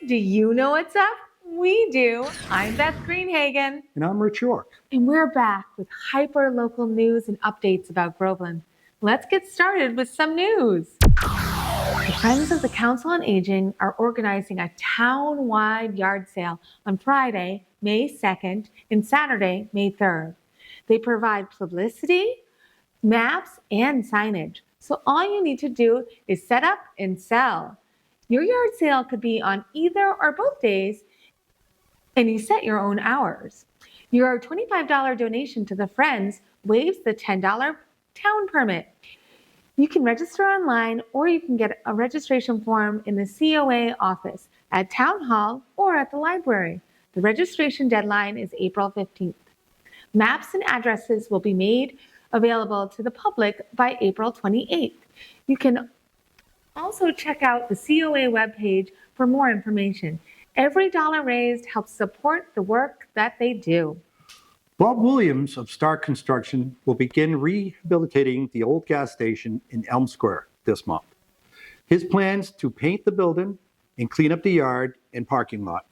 Do you know what's up? We do. I'm Beth Greenhagen. And I'm Rich York. And we're back with hyper-local news and updates about Groveland. Let's get started with some news. The Friends of the Council on Aging are organizing a town-wide yard sale on Friday, May 2nd, and Saturday, May 3rd. They provide publicity, maps, and signage. So all you need to do is set up and sell. Your yard sale could be on either or both days, and you set your own hours. Your $25 donation to the Friends waives the $10 town permit. You can register online, or you can get a registration form in the COA office, at Town Hall, or at the library. The registration deadline is April 15th. Maps and addresses will be made available to the public by April 28th. You can also check out the COA webpage for more information. Every dollar raised helps support the work that they do. Bob Williams of Star Construction will begin rehabilitating the old gas station in Elm Square this month. His plans to paint the building and clean up the yard and parking lot.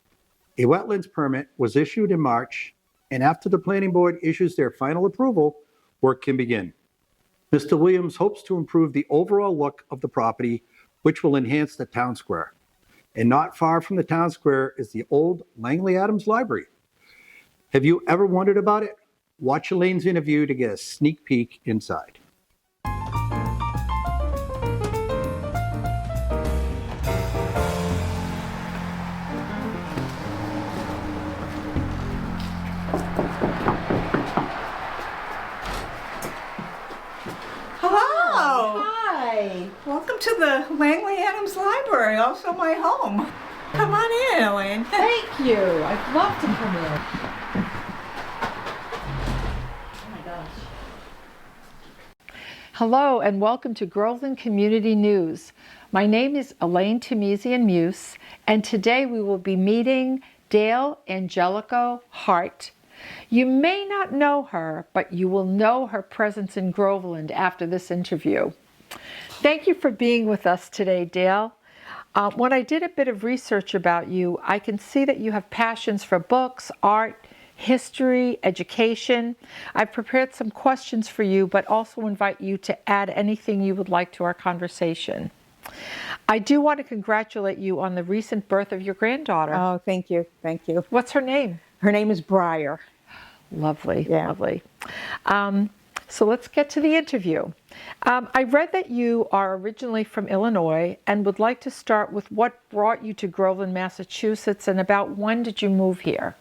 A wetlands permit was issued in March, and after the planning board issues their final approval, work can begin. Mr. Williams hopes to improve the overall look of the property, which will enhance the town square. And not far from the town square is the old Langley Adams Library. Have you ever wondered about it? Watch Elaine's interview to get a sneak peek inside. Hello. Hi. Welcome to the Langley Adams Library, also my home. Come on in, Elaine. Thank you. I'd love to come in. Oh my gosh. Hello and welcome to Groveland Community News. My name is Elaine Temesian-Muse, and today we will be meeting Dale Angelico Hart. You may not know her, but you will know her presence in Groveland after this interview. Thank you for being with us today, Dale. When I did a bit of research about you, I can see that you have passions for books, art, history, education. I've prepared some questions for you, but also invite you to add anything you would like to our conversation. I do want to congratulate you on the recent birth of your granddaughter. Oh, thank you. Thank you. What's her name? Her name is Briar. Lovely, Yeah. lovely. So let's get to the interview. I read that you are originally from Illinois and would like to start with what brought you to Groveland, Massachusetts, and about when did you move here?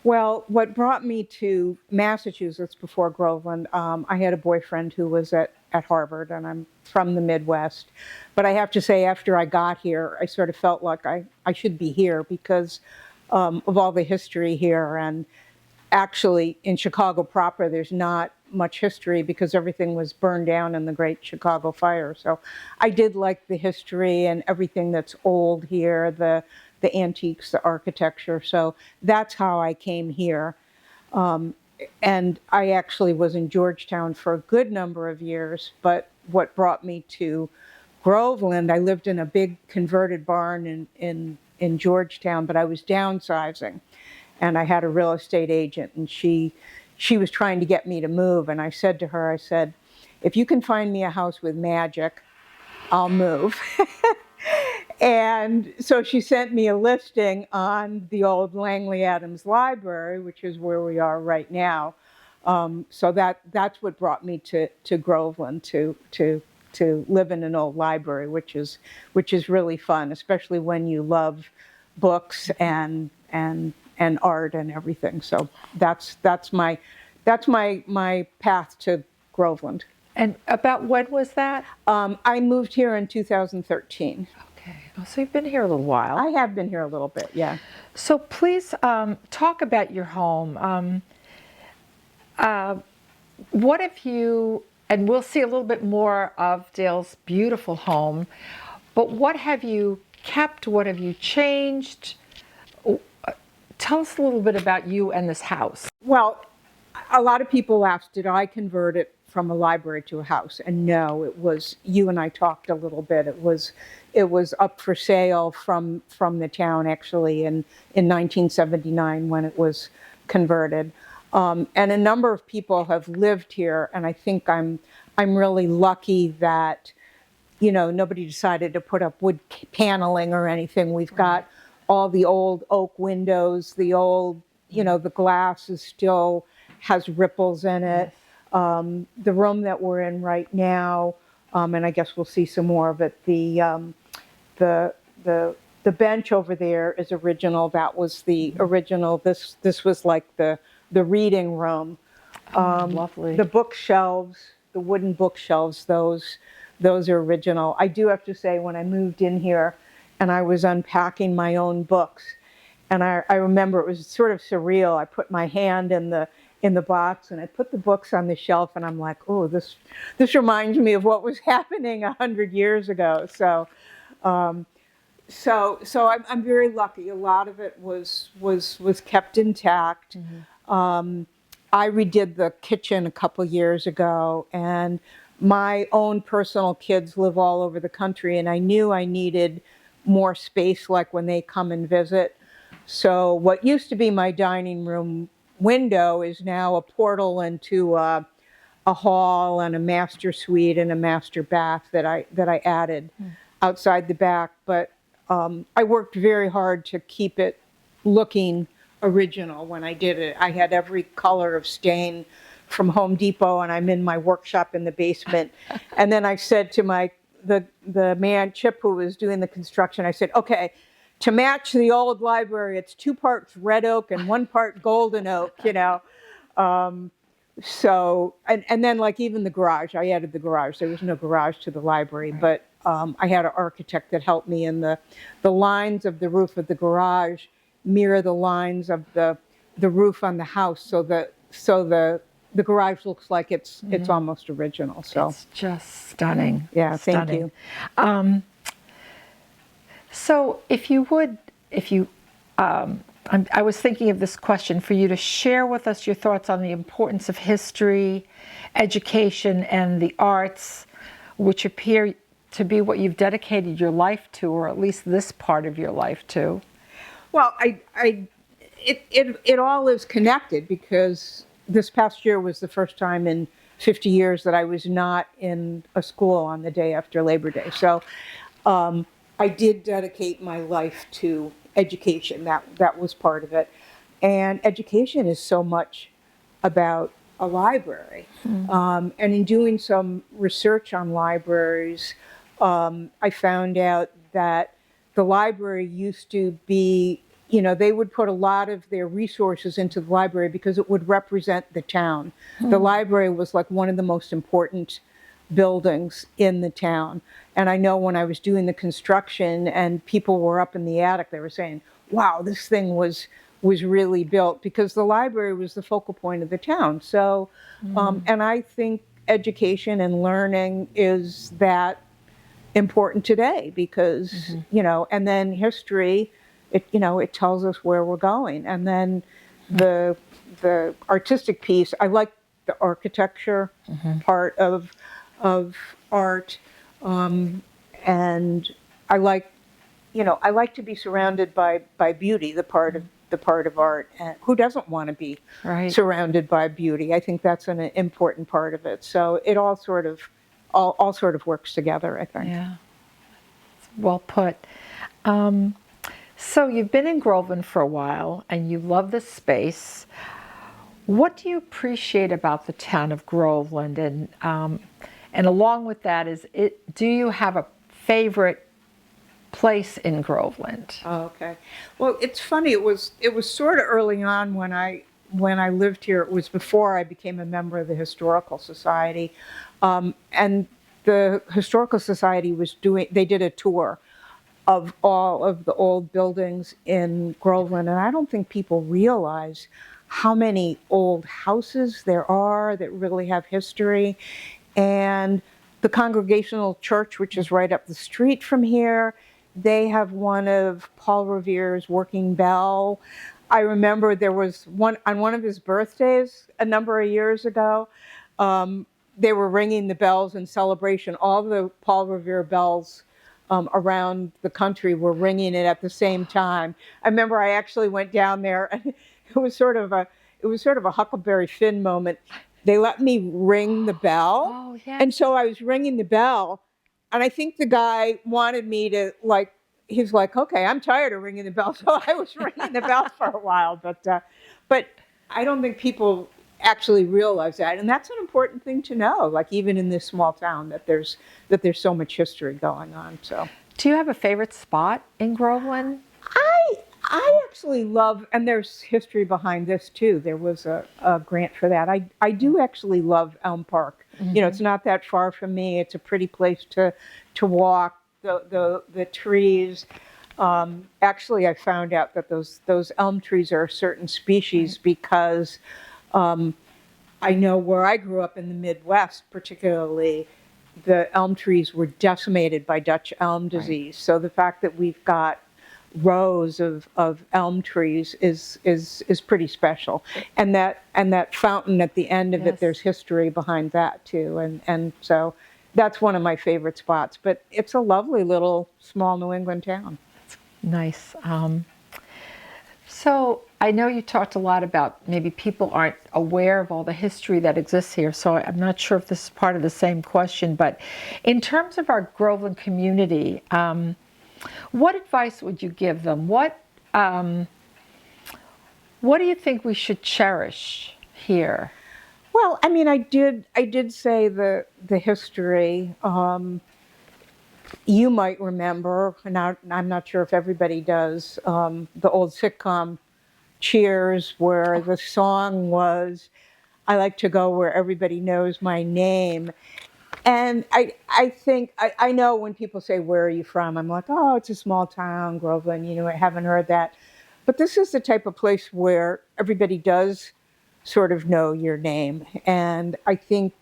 Well, what brought me to Massachusetts before Groveland, I had a boyfriend who was at Harvard, and I'm from the Midwest. But I have to say, after I got here, I sort of felt like I should be here because of all the history here. And actually, in Chicago proper, there's not much history because everything was burned down in the Great Chicago Fire. So I did like the history and everything that's old here, the antiques, the architecture. So that's how I came here. And I actually was in Georgetown for a good number of years, but what brought me to Groveland, I lived in a big converted barn in Georgetown, but I was downsizing. And I had a real estate agent, and she was trying to get me to move. And I said to her, I said, if you can find me a house with magic, I'll move. And so she sent me a listing on the old Langley Adams Library, which is where we are right now. So that's what brought me to Groveland to live in an old library, which is really fun, especially when you love books and art and everything. So that's my path to Groveland. And about when was that? I moved here in 2013. Okay, oh, so you've been here a little while. I have been here a little bit, yeah. So please talk about your home. What have you, and we'll see a little bit more of Dale's beautiful home, but what have you kept? What have you changed? Tell us a little bit about you and this house. Well, A lot of people asked, did I convert it from a library to a house? And no, it was, you and I talked a little bit. It was up for sale from the town actually in 1979 when it was converted. And a number of people have lived here, and I think I'm really lucky that, you know, nobody decided to put up wood paneling or anything. We've got all the old oak windows, the old, you know, the glass is still has ripples in it. The room that we're in right now, and I guess we'll see some more of it. The bench over there is original. That was the original. This was like the reading room. Lovely. The bookshelves, the wooden bookshelves, those are original. I do have to say, when I moved in here and I was unpacking my own books, and I remember it was sort of surreal. I put my hand in the box and I put the books on the shelf, and I'm like, oh, this reminds me of what was happening 100 years ago. So I'm very lucky. A lot of it was kept intact. I redid the kitchen a couple years ago, and my own personal kids live all over the country, and I knew I needed more space, like when they come and visit. So what used to be my dining room window is now a portal into a hall and a master suite and a master bath that I added outside the back. But I worked very hard to keep it looking original when I did it. I had every color of stain from Home Depot, and I'm in my workshop in the basement. And then I said to the man, Chip, who was doing the construction, I said, okay, to match the old library, it's 2 parts red oak and 1 part golden oak, you know. So, and then like even the garage, I added the garage. There was no garage to the library, but I had an architect that helped me, and the lines of the roof of the garage mirror the lines of the roof on the house, so the garage looks like it's almost original. So it's just stunning. Yeah, stunning. thank you. So I was thinking of this question for you to share with us your thoughts on the importance of history, education, and the arts, which appear to be what you've dedicated your life to, or at least this part of your life to. Well, it all is connected, because this past year was the first time in 50 years that I was not in a school on the day after Labor Day. So I did dedicate my life to education. That was part of it. And education is so much about a library. And in doing some research on libraries, I found out that the library used to be, you know, they would put a lot of their resources into the library because it would represent the town. The library was like one of the most important buildings in the town. And I know when I was doing the construction and people were up in the attic, they were saying, wow, this thing was really built, because the library was the focal point of the town. So, and I think education and learning is that important today, because, you know, and then history, it tells us where we're going. And then the artistic piece, I like the architecture part of art, and I like to be surrounded by beauty, the part of art. And who doesn't want to be surrounded by beauty? I think that's an important part of it. So it all sort of works together, I think. Yeah, well put. So you've been in Groveland for a while, and you love the space. What do you appreciate about the town of Groveland? And along with that, do you have a favorite place in Groveland? Oh, okay. Well, it's funny. It was sort of early on when I lived here. It was before I became a member of the Historical Society, and the Historical Society they did a tour of all of the old buildings in Groveland, and I don't think people realize how many old houses there are that really have history. And the Congregational Church, which is right up the street from here, they have one of Paul Revere's Working Bell. I remember there was one on one of his birthdays a number of years ago. They were ringing the bells in celebration. All the Paul Revere bells around the country were ringing it at the same time. I remember I actually went down there, and it was sort of a Huckleberry Finn moment. They let me ring the bell, Oh, yeah. and so I was ringing the bell, and I think the guy wanted me to like. He's like, okay, I'm tired of ringing the bell, so I was ringing the bell for a while. But I don't think people actually realize that, and that's an important thing to know. Like even in this small town, that there's so much history going on. So Do you have a favorite spot in Groveland? I actually love, and there's history behind this too. There was a grant for that. I do actually love Elm Park. You know, it's not that far from me. It's a pretty place to walk. The trees. Actually, I found out that those elm trees are a certain species because I know where I grew up in the Midwest, particularly, the elm trees were decimated by Dutch elm disease. So the fact that we've got rows of elm trees is pretty special, and that fountain at the end of Yes. it, there's history behind that too, and so that's one of my favorite spots. But it's a lovely little small New England town. Nice. So I know you talked a lot about maybe people aren't aware of all the history that exists here. So I'm not sure if this is part of the same question, but in terms of our Groveland community, what advice would you give them? What do you think we should cherish here? Well, I mean, I did say the history. You might remember, and I'm not sure if everybody does, the old sitcom Cheers, where the song was, I like to go where everybody knows my name. And I think, I know when people say, where are you from? I'm like, oh, it's a small town, Groveland, you know, I haven't heard that. But this is the type of place where everybody does sort of know your name. And I think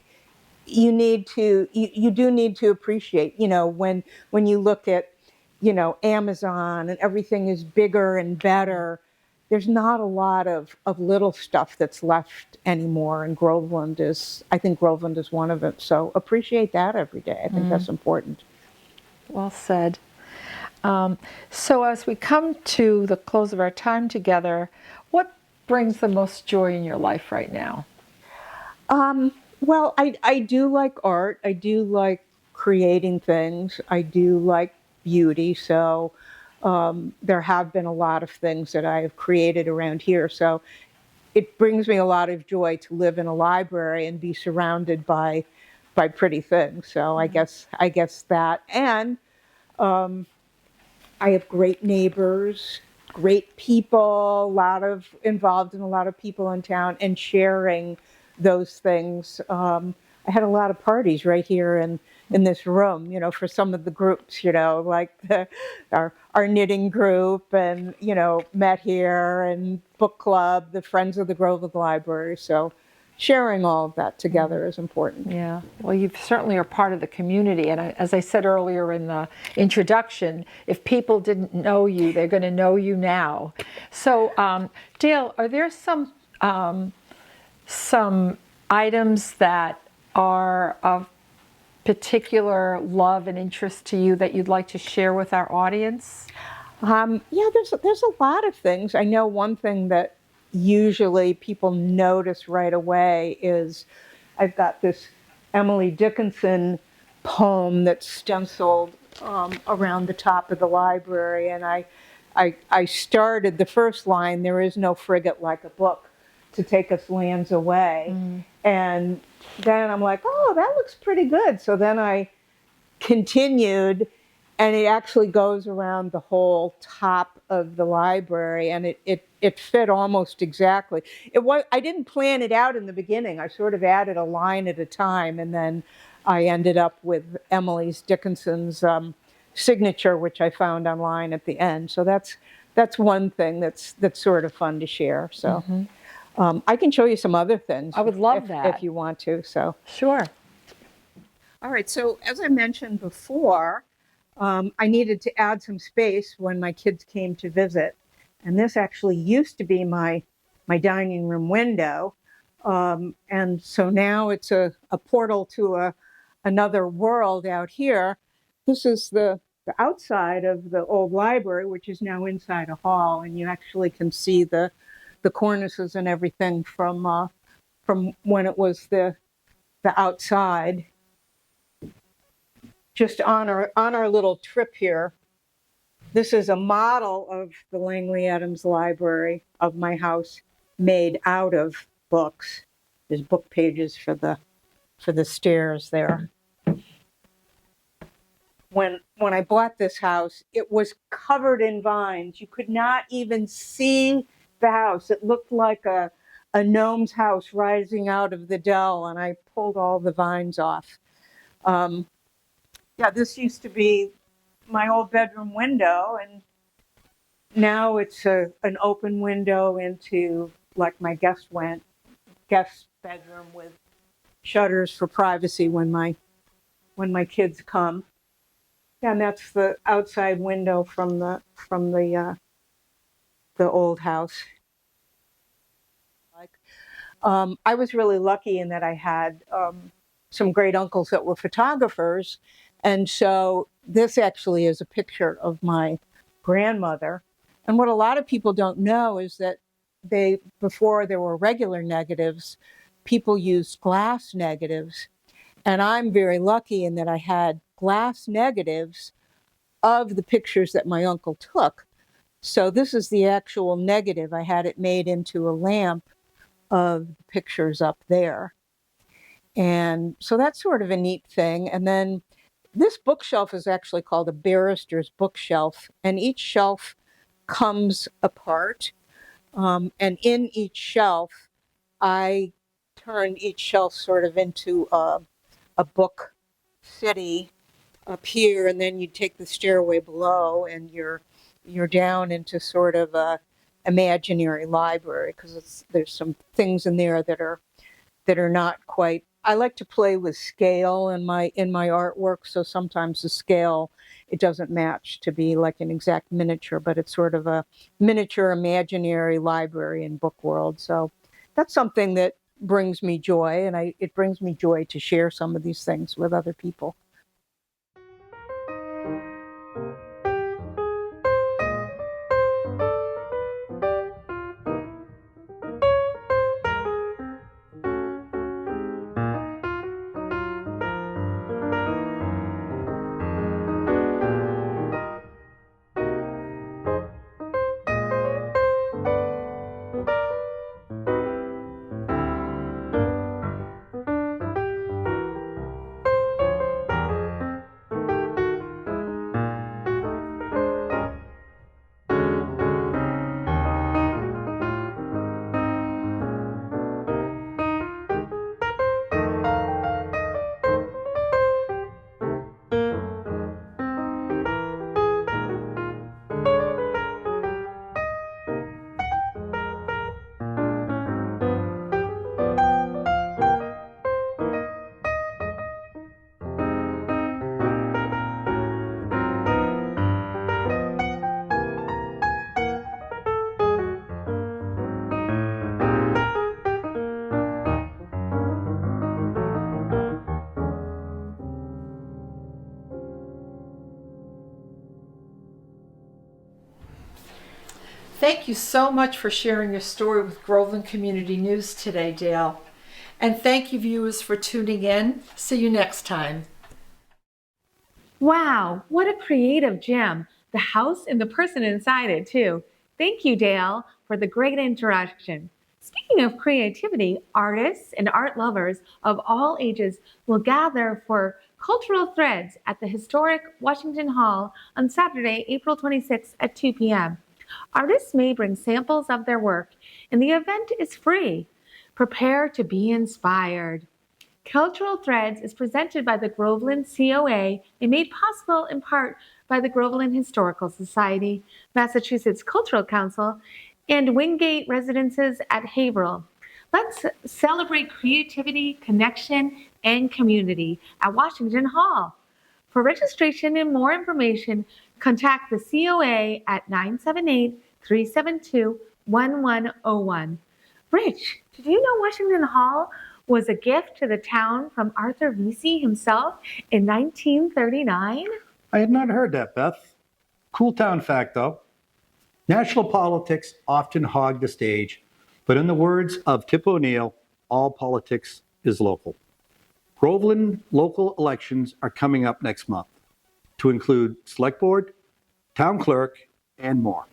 you do need to appreciate, you know, when you look at, you know, Amazon and everything is bigger and better, there's not a lot of little stuff that's left anymore. And I think Groveland is one of it. So appreciate that every day. I think that's important. Well said. So as we come to the close of our time together, what brings the most joy in your life right now? Well, I do like art. I do like creating things. I do like beauty. So there have been a lot of things that I have created around here. So it brings me a lot of joy to live in a library and be surrounded by pretty things. So I guess that. And I have great neighbors, great people, involved in a lot of people in town, and sharing those things. I had a lot of parties right here in this room, you know, for some of the groups, you know, like our knitting group, and, you know, met here, and book club, the Friends of the Groveland Library. So sharing all of that together is important. Yeah, well, you certainly are part of the community. And as I said earlier in the introduction, if people didn't know you, they're going to know you now. So, Dale, are there some items that are of particular love and interest to you that you'd like to share with our audience? Yeah, there's a lot of things. I know one thing that usually people notice right away is I've got this Emily Dickinson poem that's stenciled around the top of the library, and I started the first line, "There is no frigate like a book to take us lands away," and then I'm like, oh, that looks pretty good. So then I continued, and it actually goes around the whole top of the library, and it fit almost exactly. I didn't plan it out in the beginning. I sort of added a line at a time, and then I ended up with Emily Dickinson's signature, which I found online at the end. So that's one thing that's sort of fun to share. So I can show you some other things. I would love that. if you want to. So Sure. all right. So as I mentioned before, I needed to add some space when my kids came to visit. And this actually used to be my dining room window. And so now it's a portal to another world out here. This is the outside of the old library, which is now inside a hall, and you actually can see the cornices and everything from when it was the outside. Just on our little trip here, this is a model of the Langley Adams Library of my house, made out of books. There's book pages for the stairs there. When I bought this house, it was covered in vines. You could not even see the house. It looked like a gnome's house rising out of the dell, and I pulled all the vines off. Yeah, this used to be my old bedroom window, and now it's an open window into like my guest bedroom with shutters for privacy when my kids come. Yeah, and that's the outside window from the old house. I was really lucky in that I had some great uncles that were photographers, and so this actually is a picture of my grandmother. And what a lot of people don't know is that before there were regular negatives, people used glass negatives. And I'm very lucky in that I had glass negatives of the pictures that my uncle took. So this is the actual negative. I had it made into a lamp of the pictures up there. And so that's sort of a neat thing. And then this bookshelf is actually called a barrister's bookshelf, and each shelf comes apart. And in each shelf, I turn each shelf sort of into a book city up here, and then you take the stairway below, and you're down into sort of a imaginary library, because there's some things in there that are not quite. I like to play with scale in my artwork, so sometimes the scale, it doesn't match to be like an exact miniature, but it's sort of a miniature imaginary library in book world. So that's something that brings me joy, and it brings me joy to share some of these things with other people. Thank you so much for sharing your story with Groveland Community News today, Dale. And thank you, viewers, for tuning in. See you next time. Wow, what a creative gem. The house and the person inside it, too. Thank you, Dale, for the great introduction. Speaking of creativity, artists and art lovers of all ages will gather for Cultural Threads at the historic Washington Hall on Saturday, April 26th at 2 p.m. Artists may bring samples of their work, and the event is free. Prepare to be inspired. Cultural Threads is presented by the Groveland COA and made possible in part by the Groveland Historical Society, Massachusetts Cultural Council, and Wingate Residences at Haverhill. Let's celebrate creativity, connection, and community at Washington Hall. For registration and more information, contact the COA at 372-1101. Rich, did you know Washington Hall was a gift to the town from Arthur Vesey himself in 1939? I had not heard that, Beth. Cool town fact, though. National politics often hog the stage, but in the words of Tip O'Neill, all politics is local. Groveland local elections are coming up next month to include select board, town clerk, and more.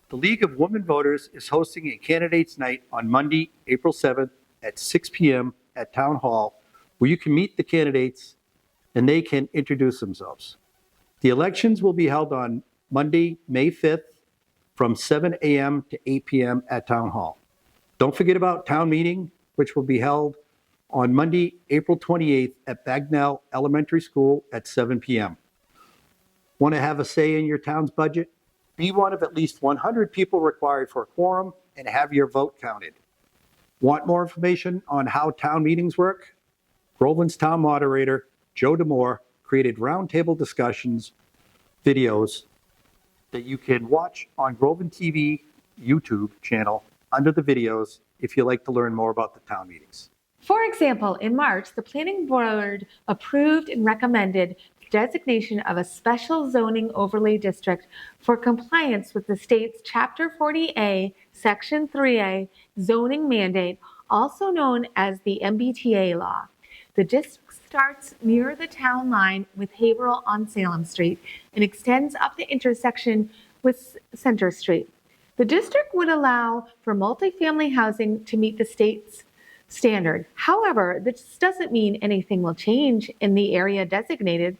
The League of Women Voters is hosting a candidates night on Monday, April 7th at 6 p.m. at Town Hall, where you can meet the candidates and they can introduce themselves. The elections will be held on Monday, May 5th from 7 a.m. to 8 p.m. at Town Hall. Don't forget about town meeting, which will be held on Monday, April 28th at Bagnell Elementary School at 7 p.m. Want to have a say in your town's budget? Be one of at least 100 people required for a quorum and have your vote counted. Want more information on how town meetings work? Groveland's town moderator, Joe Demore, created roundtable discussions videos that you can watch on Groveland TV YouTube channel under the videos if you like to learn more about the town meetings. For example, in March, the Planning Board approved and recommended the designation of a special zoning overlay district for compliance with the state's Chapter 40A, Section 3A zoning mandate, also known as the MBTA law. The district starts near the town line with Haverhill on Salem Street and extends up the intersection with Center Street. The district would allow for multifamily housing to meet the state's standard. However, this doesn't mean anything will change in the area designated.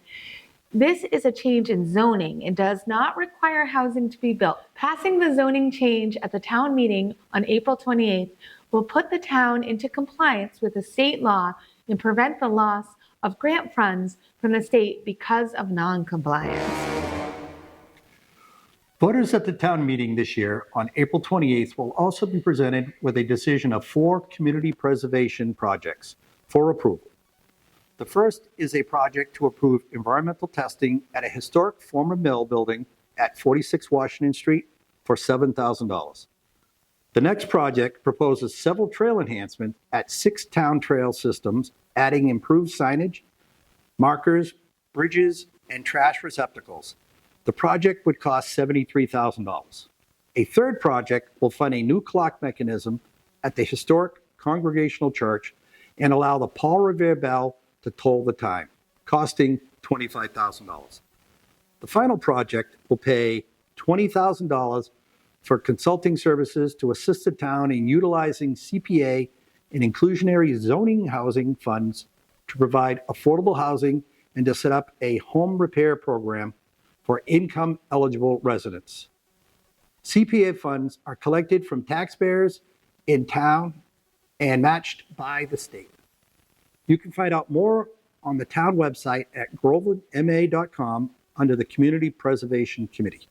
This is a change in zoning and does not require housing to be built. Passing the zoning change at the town meeting on April 28th will put the town into compliance with the state law and prevent the loss of grant funds from the state because of non-compliance. Voters at the town meeting this year on April 28th will also be presented with a decision of 4 community preservation projects for approval. The first is a project to approve environmental testing at a historic former mill building at 46 Washington Street for $7,000. The next project proposes several trail enhancements at 6 town trail systems, adding improved signage, markers, bridges, and trash receptacles. The project would cost $73,000. A third project will fund a new clock mechanism at the historic Congregational Church and allow the Paul Revere bell to toll the time, costing $25,000. The final project will pay $20,000 for consulting services to assist the town in utilizing CPA and inclusionary zoning housing funds to provide affordable housing and to set up a home repair program for income-eligible residents. CPA funds are collected from taxpayers in town and matched by the state. You can find out more on the town website at grovelandma.com under the Community Preservation Committee.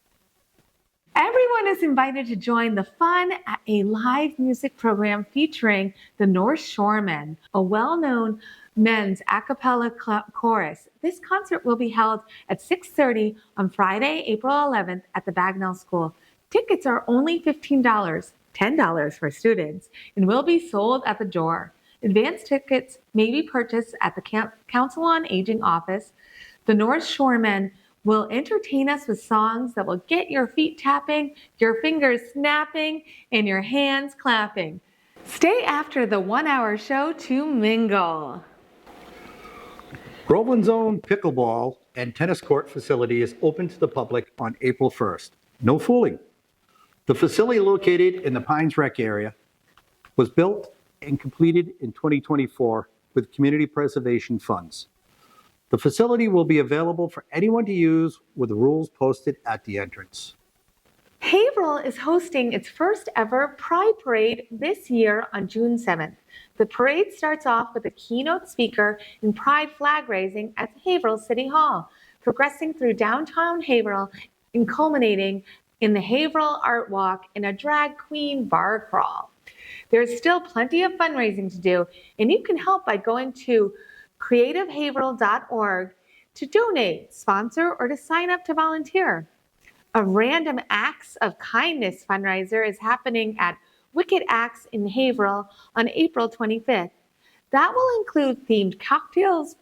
Everyone is invited to join the fun at a live music program featuring the North Shoremen, a well-known men's a cappella chorus. This concert will be held at 6:30 on Friday, April 11th at the Bagnell School. Tickets are only $15, $10 for students, and will be sold at the door. Advance tickets may be purchased at the Council on Aging office. The North Shoremen will entertain us with songs that will get your feet tapping, your fingers snapping, and your hands clapping. Stay after the 1-hour show to mingle. Groveland's own pickleball and tennis court facility is open to the public on April 1st. No fooling. The facility located in the Pines Rec area was built and completed in 2024 with community preservation funds. The facility will be available for anyone to use with the rules posted at the entrance. Haverhill is hosting its first ever Pride Parade this year on June 7th. The parade starts off with a keynote speaker and Pride flag raising at Haverhill City Hall, progressing through downtown Haverhill and culminating in the Haverhill Art Walk and a drag queen bar crawl. There's still plenty of fundraising to do, and you can help by going to creativehaverhill.org to donate, sponsor, or to sign up to volunteer. A random acts of kindness fundraiser is happening at Wicked Acts in Haverhill on April 25th. That will include themed cocktails,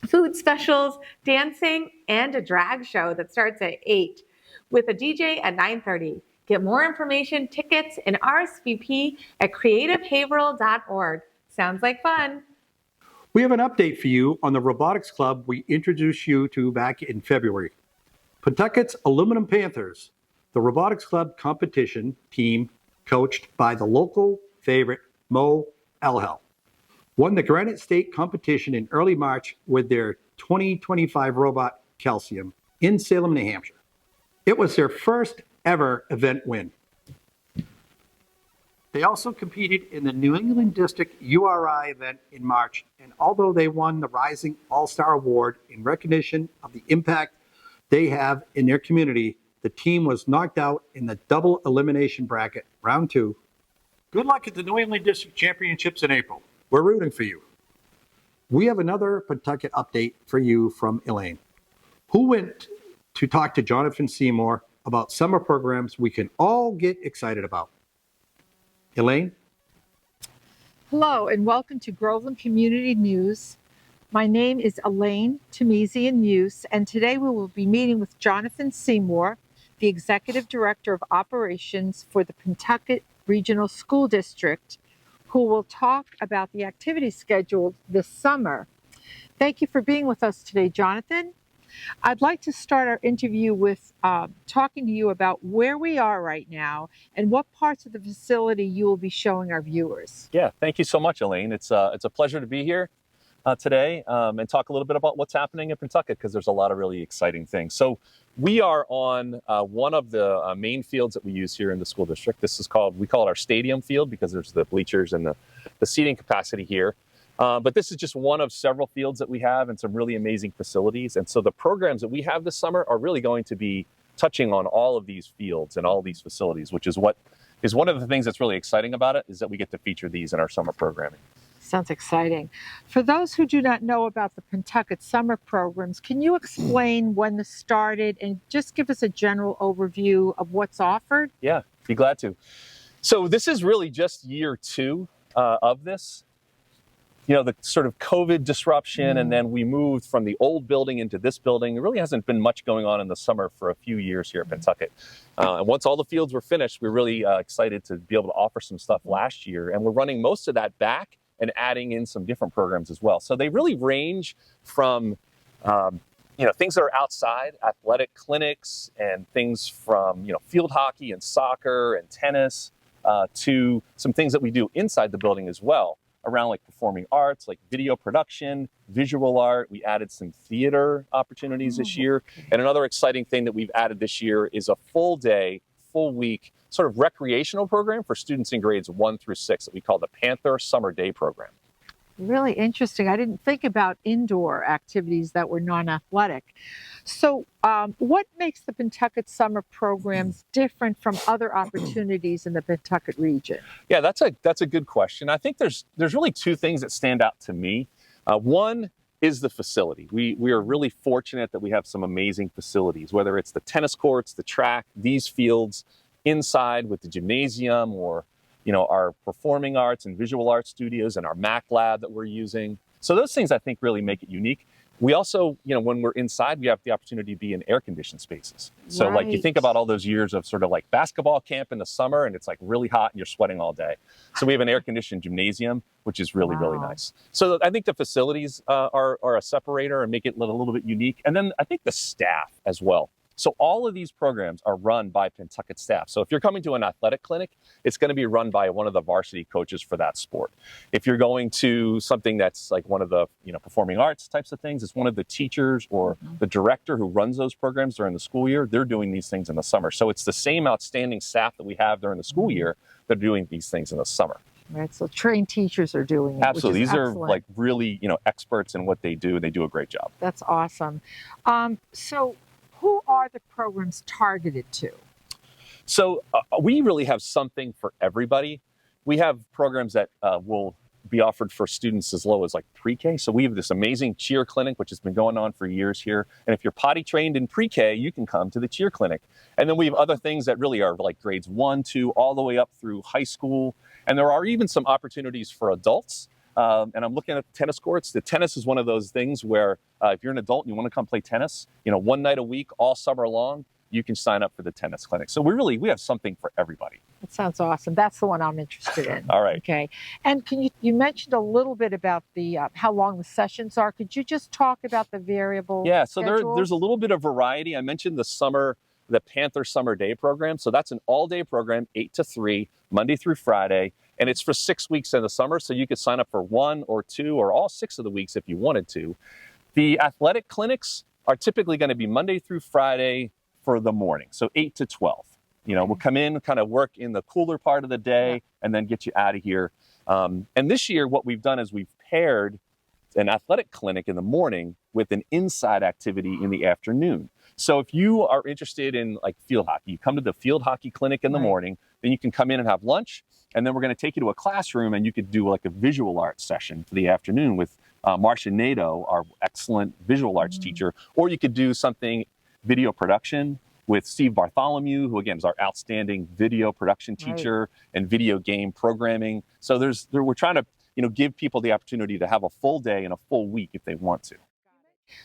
food specials, dancing, and a drag show that starts at 8 with a DJ at 9:30. Get more information, tickets, and RSVP at creativehaverhill.org. Sounds like fun. We have an update for you on the robotics club we introduced you to back in February. Pawtucket's Aluminum Panthers, the robotics club competition team coached by the local favorite Mo Elhel, won the Granite State competition in early March with their 2025 robot Calcium in Salem, New Hampshire. It was their first ever event win. They also competed in the New England District URI event in March, and although they won the Rising All-Star Award in recognition of the impact they have in their community, the team was knocked out in the double elimination bracket, round 2. Good luck at the New England District Championships in April. We're rooting for you. We have another Pawtucket update for you from Elaine, who went to talk to Jonathan Seymour about summer programs we can all get excited about. Elaine? Hello, and welcome to Groveland Community News. My name is Elaine Temesian-Muse, and today we will be meeting with Jonathan Seymour, the Executive Director of Operations for the Pawtucket Regional School District, who will talk about the activities scheduled this summer. Thank you for being with us today, Jonathan. I'd like to start our interview with talking to you about where we are right now and what parts of the facility you will be showing our viewers. Yeah, thank you so much, Elaine. It's a pleasure to be here today and talk a little bit about what's happening in Pawtucket, because there's a lot of really exciting things. So we are on one of the main fields that we use here in the school district. We call it our stadium field because there's the bleachers and the seating capacity here. But this is just one of several fields that we have and some really amazing facilities. And so the programs that we have this summer are really going to be touching on all of these fields and all these facilities, which is what is one of the things that's really exciting about it, is that we get to feature these in our summer programming. Sounds exciting. For those who do not know about the Pawtucket summer programs, can you explain when this started and just give us a general overview of what's offered? Yeah, be glad to. So this is really just year 2 of this. You know, the sort of COVID disruption, and then we moved from the old building into this building. There really hasn't been much going on in the summer for a few years here at Pawtucket. And once all the fields were finished, we were really excited to be able to offer some stuff last year. And we're running most of that back and adding in some different programs as well. So they really range from, things that are outside, athletic clinics, and things from, field hockey and soccer and tennis, to some things that we do inside the building as well, around like performing arts, like video production, visual art. We added some theater opportunities this year. And another exciting thing that we've added this year is a full day, full week sort of recreational program for students in grades 1 through 6 that we call the Panther Summer Day Program. Really interesting. I didn't think about indoor activities that were non-athletic. So what makes the Pawtucket summer programs different from other opportunities in the Pawtucket region? Yeah, that's a good question. I think there's really 2 things that stand out to me. One is the facility. We are really fortunate that we have some amazing facilities, whether it's the tennis courts, the track, these fields, inside with the gymnasium, or our performing arts and visual arts studios and our Mac lab that we're using. So those things I think really make it unique. We also, when we're inside, we have the opportunity to be in air-conditioned spaces. So like you think about all those years of sort of like basketball camp in the summer and it's like really hot and you're sweating all day. So we have an air-conditioned gymnasium, which is really, really nice. So I think the facilities are a separator and make it a little bit unique. And then I think the staff as well. So all of these programs are run by Pawtucket staff. So if you're coming to an athletic clinic, it's going to be run by one of the varsity coaches for that sport. If you're going to something that's like one of the performing arts types of things, it's one of the teachers or the director who runs those programs during the school year. They're doing these things in the summer. So it's the same outstanding staff that we have during the school year that are doing these things in the summer. Right, so trained teachers are doing it. Absolutely. These excellent. are like really, experts in what they do. They do a great job. That's awesome. So who are the programs targeted to? So we really have something for everybody. We have programs that will be offered for students as low as like pre-K. So we have this amazing cheer clinic, which has been going on for years here. And if you're potty trained in pre-K, you can come to the cheer clinic. And then we have other things that really are like grades 1, 2, all the way up through high school. And there are even some opportunities for adults. And I'm looking at tennis courts. The tennis is one of those things where if you're an adult and you want to come play tennis, one night a week, all summer long, you can sign up for the tennis clinic. So we have something for everybody. That sounds awesome. That's the one I'm interested in. All right. Okay. And you mentioned a little bit about the how long the sessions are. Could you just talk about the variable Yeah, so schedules? there's a little bit of variety. I mentioned the Panther Summer Day program. So that's an all-day program, 8 to 3, Monday through Friday. And it's for 6 weeks in the summer. So you could sign up for 1 or 2 or all 6 of the weeks if you wanted to. The athletic clinics are typically going to be Monday through Friday for the morning. So 8 to 12. We'll come in, kind of work in the cooler part of the day, and then get you out of here. And this year, what we've done is we've paired an athletic clinic in the morning with an inside activity in the afternoon. So if you are interested in like field hockey, you come to the field hockey clinic in the morning, then you can come in and have lunch. And then we're going to take you to a classroom and you could do like a visual arts session for the afternoon with Marcia Nato, our excellent visual arts teacher. Or you could do something video production with Steve Bartholomew, who again is our outstanding video production teacher and video game programming. So we're trying to give people the opportunity to have a full day and a full week if they want to.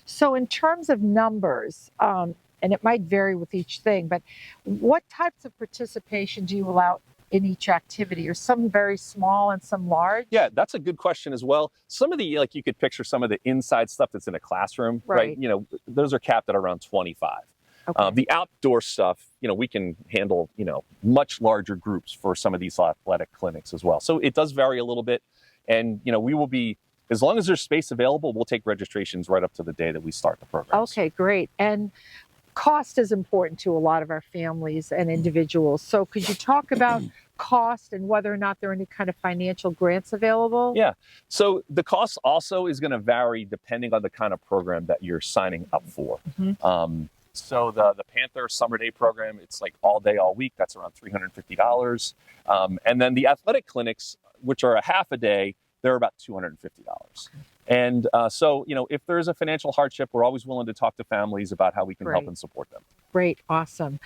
So in terms of numbers, and it might vary with each thing, but what types of participation do you allow in each activity? Are some very small and some large? Yeah, that's a good question as well. Some of the, like you could picture some of the inside stuff that's in a classroom, right? Those are capped at around 25. Okay. The outdoor stuff, we can handle, much larger groups for some of these athletic clinics as well. So it does vary a little bit. And, we will be, as long as there's space available, we'll take registrations right up to the day that we start the program. Okay, great. And cost is important to a lot of our families and individuals. So could you talk about cost and whether or not there are any kind of financial grants available? Yeah. So the cost also is going to vary depending on the kind of program that you're signing up for. So the Panther Summer Day program, it's like all day, all week. That's around $350. And then the athletic clinics, which are a half a day, they're about $250. And so, if there is a financial hardship, we're always willing to talk to families about how we can help and support them. Great. Awesome.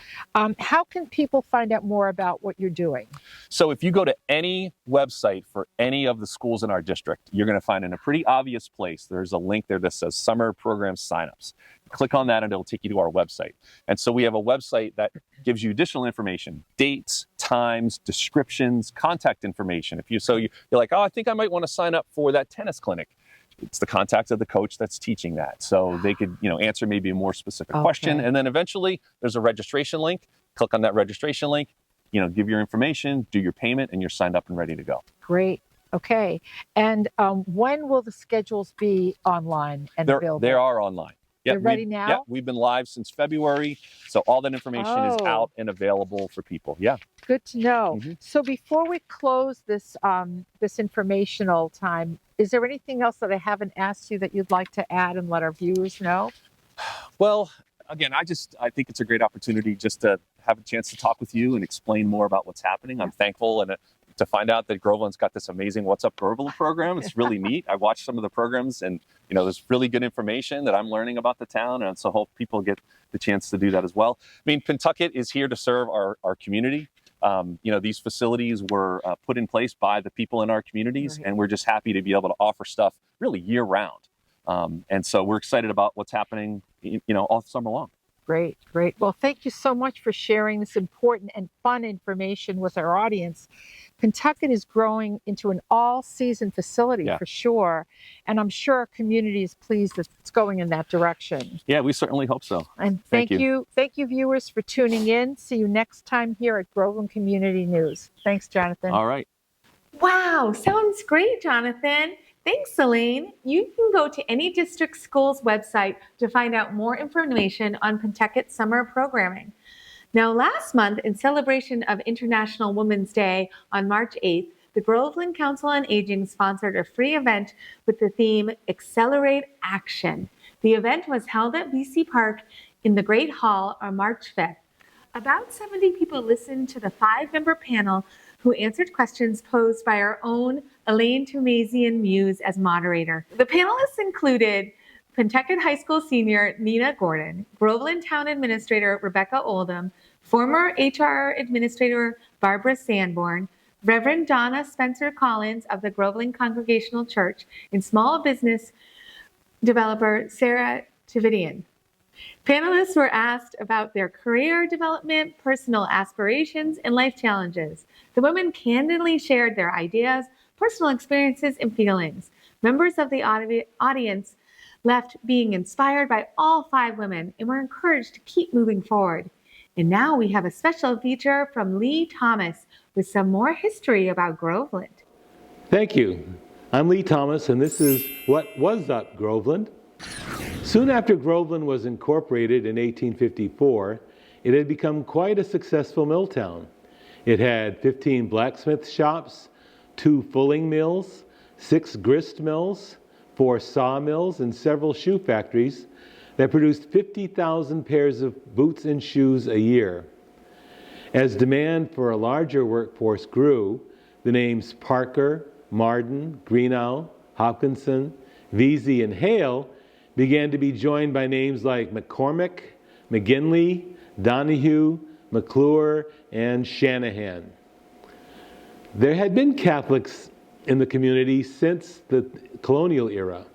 How can people find out more about what you're doing? So if you go to any website for any of the schools in our district, you're going to find in a pretty obvious place, there's a link there that says Summer Program Signups. Click on that and it'll take you to our website. And so we have a website that gives you additional information, dates, times, descriptions, contact information. You're like, oh, I think I might want to sign up for that tennis clinic. It's the contact of the coach that's teaching that. So they could, answer maybe a more specific question. And then eventually there's a registration link. Click on that registration link, give your information, do your payment, and you're signed up and ready to go. Great. Okay. And when will the schedules be online and available? They are online. They're ready now? Yeah, we've been live since February. So all that information is out and available for people. Yeah. Good to know. So before we close this this informational time, is there anything else that I haven't asked you that you'd like to add and let our viewers know? Well, again, I think it's a great opportunity just to have a chance to talk with you and explain more about what's happening. I'm thankful and to find out that Groveland's got this amazing What's Up Groveland program. It's really neat. I watched some of the programs and, there's really good information that I'm learning about the town. And so hope people get the chance to do that as well. I mean, Pentucket is here to serve our community. These facilities were put in place by the people in our communities, and we're just happy to be able to offer stuff really year round. And so we're excited about what's happening, all summer long. Great, great. Well, thank you so much for sharing this important and fun information with our audience. Pentucket is growing into an all-season facility for sure, and I'm sure our community is pleased that it's going in that direction. Yeah, we certainly hope so. And thank you, viewers, for tuning in. See you next time here at Groveland Community News. Thanks, Jonathan. All right. Wow, sounds great, Jonathan. Thanks, Celine. You can go to any district school's website to find out more information on Pentucket summer programming. Now, last month, in celebration of International Women's Day on March 8th, the Groveland Council on Aging sponsored a free event with the theme Accelerate Action. The event was held at BC Park in the Great Hall on March 5th. About 70 people listened to the 5-member panel who answered questions posed by our own Elaine Tomazian Muse as moderator. The panelists included Pentucket High School senior Nina Gordon, Groveland Town Administrator Rebecca Oldham, former HR Administrator Barbara Sanborn, Reverend Donna Spencer Collins of the Groveland Congregational Church, and small business developer Sarah Tividian. Panelists were asked about their career development, personal aspirations, and life challenges. The women candidly shared their ideas, personal experiences, and feelings. Members of the audience left being inspired by all 5 women and were encouraged to keep moving forward. And now we have a special feature from Lee Thomas with some more history about Groveland. Thank you. I'm Lee Thomas, and this is What Was Up, Groveland? Soon after Groveland was incorporated in 1854, it had become quite a successful mill town. It had 15 blacksmith shops, 2 fulling mills, 6 grist mills, 4 sawmills, and several shoe factories that produced 50,000 pairs of boots and shoes a year. As demand for a larger workforce grew, the names Parker, Marden, Greenough, Hopkinson, Vesey, and Hale began to be joined by names like McCormick, McGinley, Donahue, McClure, and Shanahan. There had been Catholics in the community since the colonial era.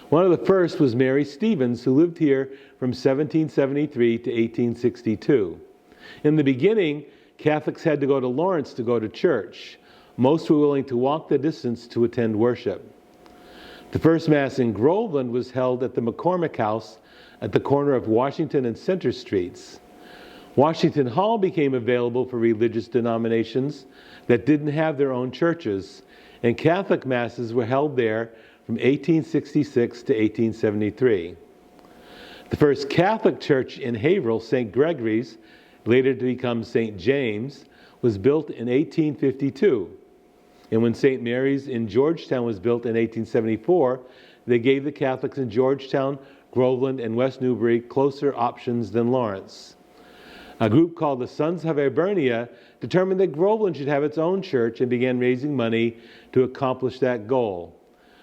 One of the first was Mary Stevens, who lived here from 1773 to 1862. In the beginning, Catholics had to go to Lawrence to go to church. Most were willing to walk the distance to attend worship. The first Mass in Groveland was held at the McCormick House at the corner of Washington and Center Streets. Washington Hall became available for religious denominations that didn't have their own churches, and Catholic Masses were held there from 1866 to 1873. The first Catholic church in Haverhill, St. Gregory's, later to become St. James, was built in 1852. And when St. Mary's in Georgetown was built in 1874, they gave the Catholics in Georgetown, Groveland, and West Newbury closer options than Lawrence. A group called the Sons of Hibernia determined that Groveland should have its own church and began raising money to accomplish that goal.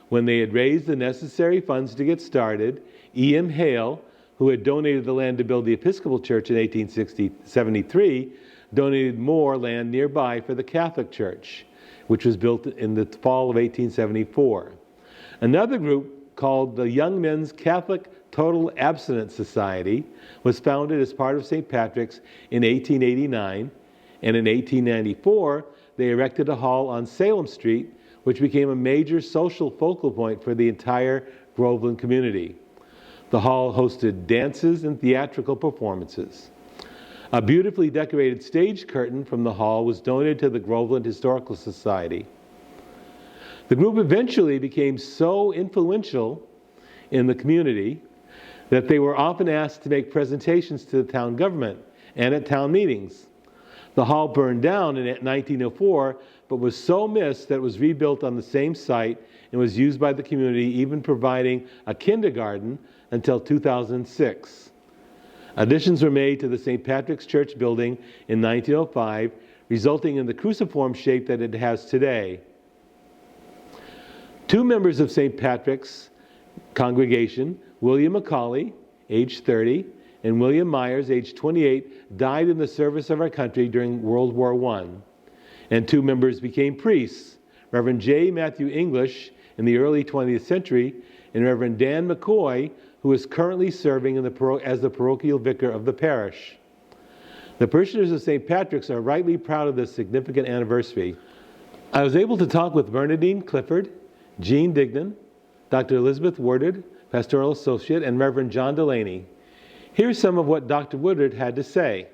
When they had raised the necessary funds to get started, E.M. Hale, who had donated the land to build the Episcopal Church in 1873, donated more land nearby for the Catholic Church, which was built in the fall of 1874. Another group called the Young Men's Catholic Total Abstinence Society was founded as part of St. Patrick's in 1889, and in 1894 they erected a hall on Salem Street, which became a major social focal point for the entire Groveland community. The hall hosted dances and theatrical performances. A beautifully decorated stage curtain from the hall was donated to the Groveland Historical Society. The group eventually became so influential in the community that they were often asked to make presentations to the town government and at town meetings. The hall burned down in 1904, but was so missed that it was rebuilt on the same site and was used by the community, even providing a kindergarten until 2006. Additions were made to the St. Patrick's Church building in 1905, resulting in the cruciform shape that it has today. 2 members of St. Patrick's congregation, William Macaulay, age 30, and William Myers, age 28, died in the service of our country during World War I. And 2 members became priests, Reverend J. Matthew English in the early 20th century, and Reverend Dan McCoy, who is currently serving as the parochial vicar of the parish. The parishioners of St. Patrick's are rightly proud of this significant anniversary. I was able to talk with Bernadine Clifford, Jean Dignan, Dr. Elizabeth Woodard, pastoral associate, and Reverend John Delaney. Here's some of what Dr. Woodard had to say.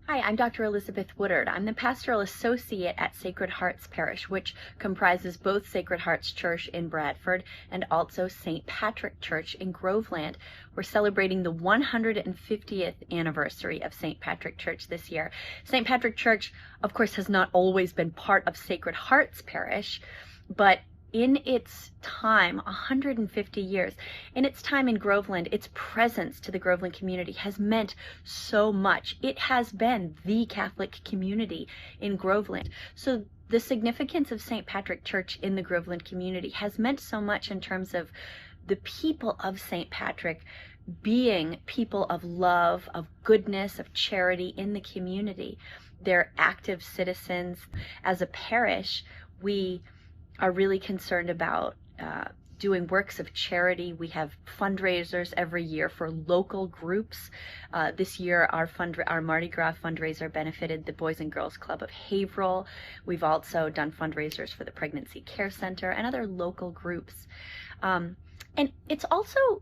Hi, I'm Dr. Elizabeth Woodard. I'm the pastoral associate at Sacred Hearts Parish, which comprises both Sacred Hearts Church in Bradford and also St. Patrick Church in Groveland. We're celebrating the 150th anniversary of St. Patrick Church this year. St. Patrick Church, of course, has not always been part of Sacred Hearts Parish, but in its time, 150 years, in its time in Groveland, its presence to the Groveland community has meant so much. It has been the Catholic community in Groveland. So the significance of St. Patrick Church in the Groveland community has meant so much in terms of the people of St. Patrick being people of love, of goodness, of charity in the community. They're active citizens. As a parish, we are really concerned about doing works of charity. We have fundraisers every year for local groups. This year, our Mardi Gras fundraiser benefited the Boys and Girls Club of Haverhill. We've also done fundraisers for the Pregnancy Care Center and other local groups. And it's also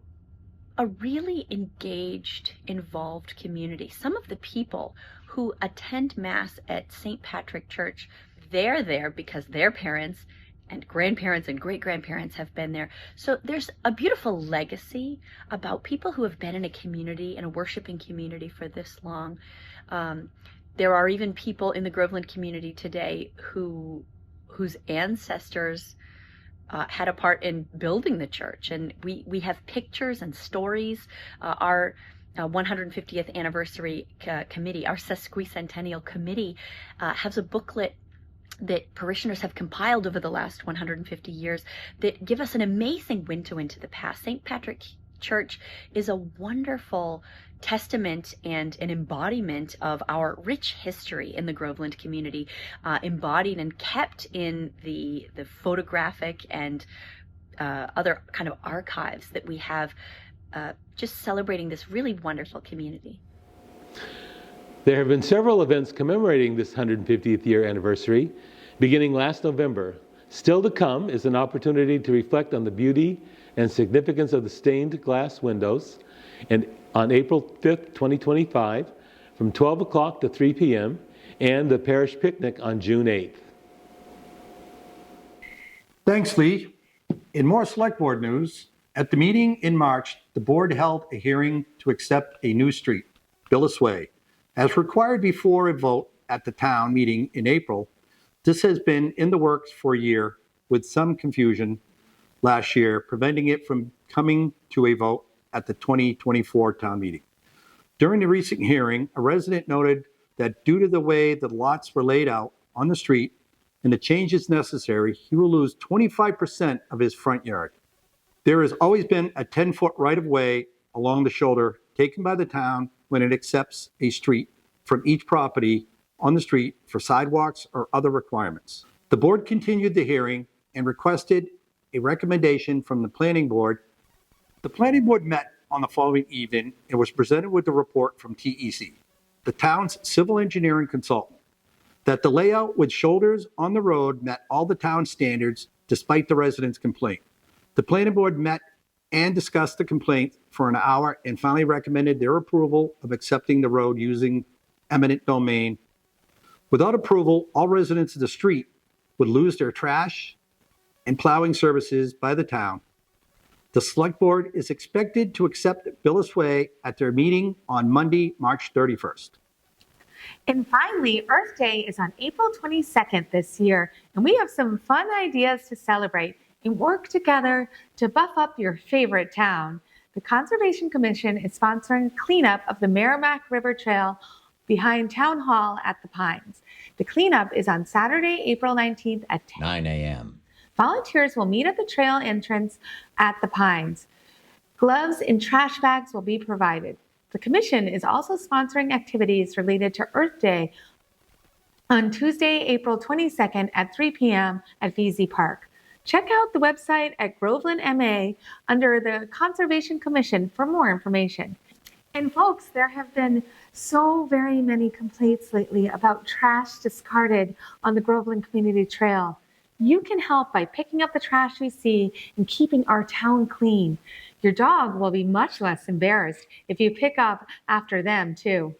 a really engaged, involved community. Some of the people who attend Mass at St. Patrick Church, they're there because their parents and grandparents and great-grandparents have been there. So there's a beautiful legacy about people who have been in a community, in a worshiping community for this long. There are even people in the Groveland community today whose ancestors had a part in building the church. And we have pictures and stories. Our 150th anniversary committee, our sesquicentennial committee, has a booklet that parishioners have compiled over the last 150 years that give us an amazing window into the past. St. Patrick Church is a wonderful testament and an embodiment of our rich history in the Groveland community, embodied and kept in the photographic and other kind of archives that we have, just celebrating this really wonderful community. There have been several events commemorating this 150th year anniversary, beginning last November. Still to come is an opportunity to reflect on the beauty and significance of the stained glass windows, and on April 5th, 2025, from 12 o'clock to 3 p.m., and the parish picnic on June 8th. Thanks, Lee. In more select board news, at the meeting in March, the board held a hearing to accept a new street, Billis Way. As required before a vote at the town meeting in April, this has been in the works for a year with some confusion last year, preventing it from coming to a vote at the 2024 town meeting. During the recent hearing, a resident noted that due to the way the lots were laid out on the street and the changes necessary, he will lose 25% of his front yard. There has always been a 10-foot right-of-way along the shoulder taken by the town when it accepts a street from each property on the street for sidewalks or other requirements. The board continued the hearing and requested a recommendation from the planning board. The planning board met on the following evening and was presented with the report from TEC, the town's civil engineering consultant, that the layout with shoulders on the road met all the town standards despite the residents' complaint. The planning board met and discussed the complaint for an hour and finally recommended their approval of accepting the road using eminent domain. Without approval, all residents of the street would lose their trash and plowing services by the town. The select board is expected to accept Billis Way at their meeting on Monday, March 31st. And finally, Earth Day is on April 22nd this year, and we have some fun ideas to celebrate and work together to buff up your favorite town. The Conservation Commission is sponsoring cleanup of the Merrimack River Trail behind Town Hall at the Pines. The cleanup is on Saturday, April 19th at 9 a.m. Volunteers will meet at the trail entrance at the Pines. Gloves and trash bags will be provided. The Commission is also sponsoring activities related to Earth Day on Tuesday, April 22nd at 3 p.m. at VZ Park. Check out the website at Groveland MA under the Conservation Commission for more information. And folks, there have been so very many complaints lately about trash discarded on the Groveland Community Trail. You can help by picking up the trash we see and keeping our town clean. Your dog will be much less embarrassed if you pick up after them, too.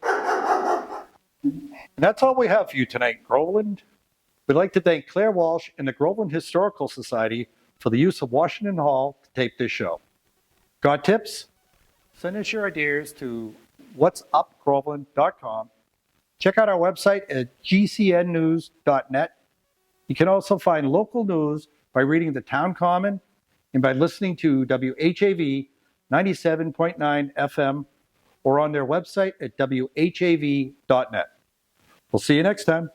And that's all we have for you tonight, Groveland. We'd like to thank Claire Walsh and the Groveland Historical Society for the use of Washington Hall to tape this show. Got tips? Send us your ideas to whatsupgroveland.com. Check out our website at gcnnews.net. You can also find local news by reading the Town Common and by listening to WHAV 97.9 FM or on their website at whav.net. We'll see you next time.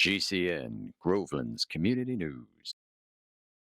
GCN, Groveland's Community News.